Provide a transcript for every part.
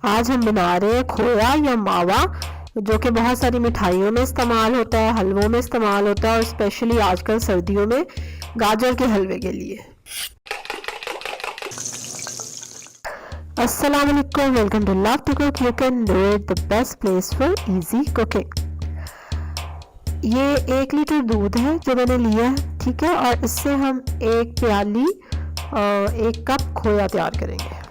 आज हम बना रहे हैं खोया या मावा, जो कि बहुत सारी मिठाइयों में इस्तेमाल होता है, हलवों में इस्तेमाल होता है और स्पेशली आजकल सर्दियों में गाजर के हलवे के लिए। अस्सलाम वालेकुम, welcome to love to cook. You can do it, the best place for easy cooking. ये 1 लीटर दूध है जो मैंने लिया है, ठीक है, और इससे हम 1 कप खोया तैयार करेंगे।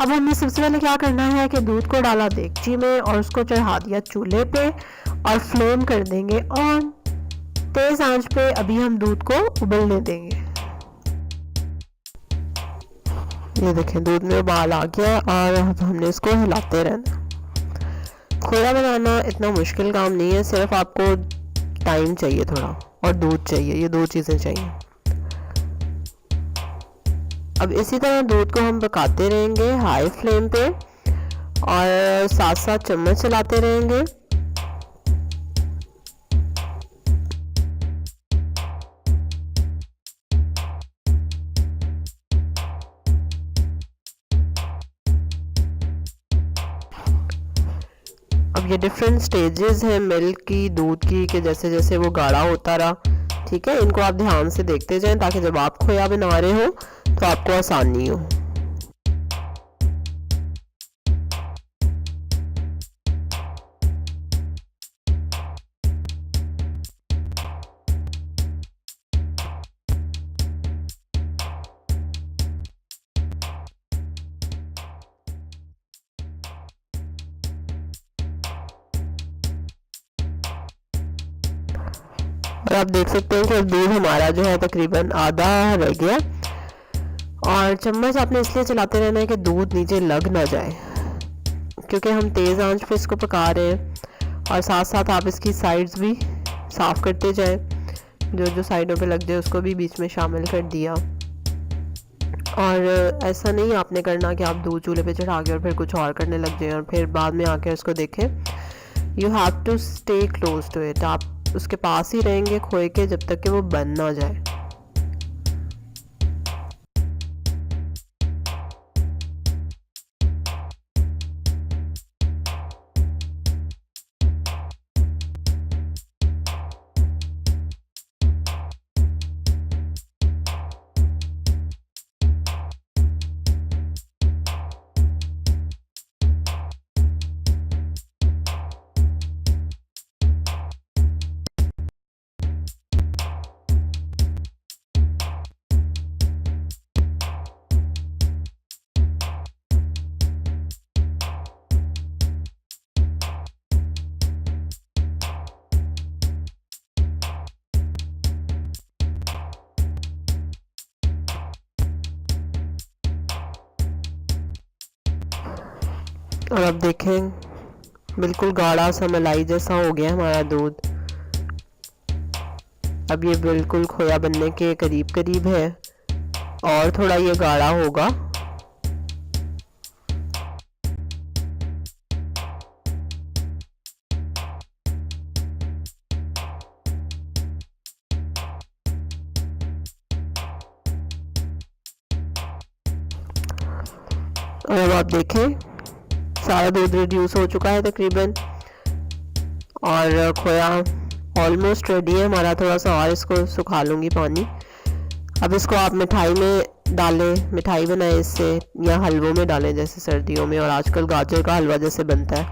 अब हमने सबसे पहले क्या करना है कि दूध को डाला देगची में और उसको चढ़ा दिया चूल्हे पे और फ्लेम कर देंगे ऑन। तेज आंच पे अभी हम दूध को उबलने देंगे। ये देखें, दूध में उबाल आ गया और अब हमने इसको हिलाते रहना। खोया बनाना इतना मुश्किल काम नहीं है, सिर्फ आपको टाइम चाहिए थोड़ा और दूध चाहिए, ये 2 चीज़ें चाहिए। अब इसी तरह दूध को हम पकाते रहेंगे हाई फ्लेम पे और साथ साथ चम्मच चलाते रहेंगे। अब ये डिफरेंट स्टेजेस हैं मिल्क की, दूध की, कि जैसे जैसे वो गाढ़ा होता रहा, ठीक है, इनको आप ध्यान से देखते जाएं ताकि जब आप खोया बना रहे हो तो आपको आसानी हो। और आप देख सकते हैं कि दूध हमारा जो है तकरीबन आधा रह गया। और चम्मच आपने इसलिए चलाते रहना है कि दूध नीचे लग ना जाए, क्योंकि हम तेज़ आंच पे इसको पका रहे हैं। और साथ साथ आप इसकी साइड्स भी साफ़ करते जाएं, जो जो साइडों पे लग जाए उसको भी बीच में शामिल कर दिया। और ऐसा नहीं आपने करना कि आप दूध चूल्हे पे चढ़ा के और फिर कुछ और करने लग जाएं और फिर बाद में आके उसको देखें। You have to stay close to it, आप उसके पास ही रहेंगे खोए के जब तक कि वो बन ना जाए। और अब देखें, बिल्कुल गाढ़ा सा मलाई जैसा हो गया हमारा दूध। अब ये बिल्कुल खोया बनने के करीब करीब है और थोड़ा ये गाढ़ा होगा। और अब आप देखें, सारा दूध रिड्यूस हो चुका है तकरीबन और खोया ऑलमोस्ट रेडी है हमारा। थोड़ा सा और इसको सुखा लूँगी पानी। अब इसको आप मिठाई में डालें, मिठाई बनाएं इससे, या हलवों में डालें जैसे सर्दियों में, और आजकल गाजर का हलवा जैसे बनता है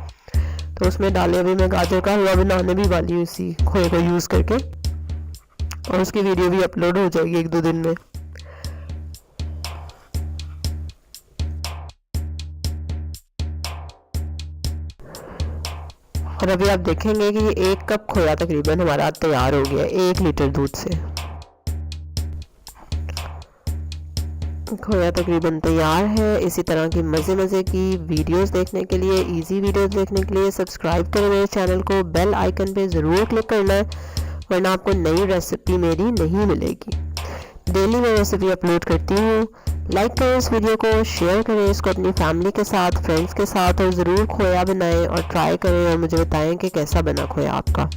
तो उसमें डालें। अभी मैं गाजर का हलवा बनाने भी वाली हूँ इसी खोए को यूज़ करके, और उसकी वीडियो भी अपलोड हो जाएगी 1-2 दिन में। और अभी आप देखेंगे कि 1 कप खोया तकरीबन हमारा तैयार हो गया 1 लीटर दूध से। खोया तकरीबन तैयार है। इसी तरह की मज़े की वीडियोस देखने के लिए, इजी वीडियोस देखने के लिए सब्सक्राइब करें मेरे चैनल को। बेल आइकन पे ज़रूर क्लिक करना है, वरना आपको नई रेसिपी मेरी नहीं मिलेगी। डेली मैं रेसिपी अपलोड करती हूँ। लाइक करें इस वीडियो को, शेयर करें इसको अपनी फैमिली के साथ, फ्रेंड्स के साथ, और ज़रूर खोया बनाएं और ट्राई करें और मुझे बताएं कि कैसा बना खोया आपका।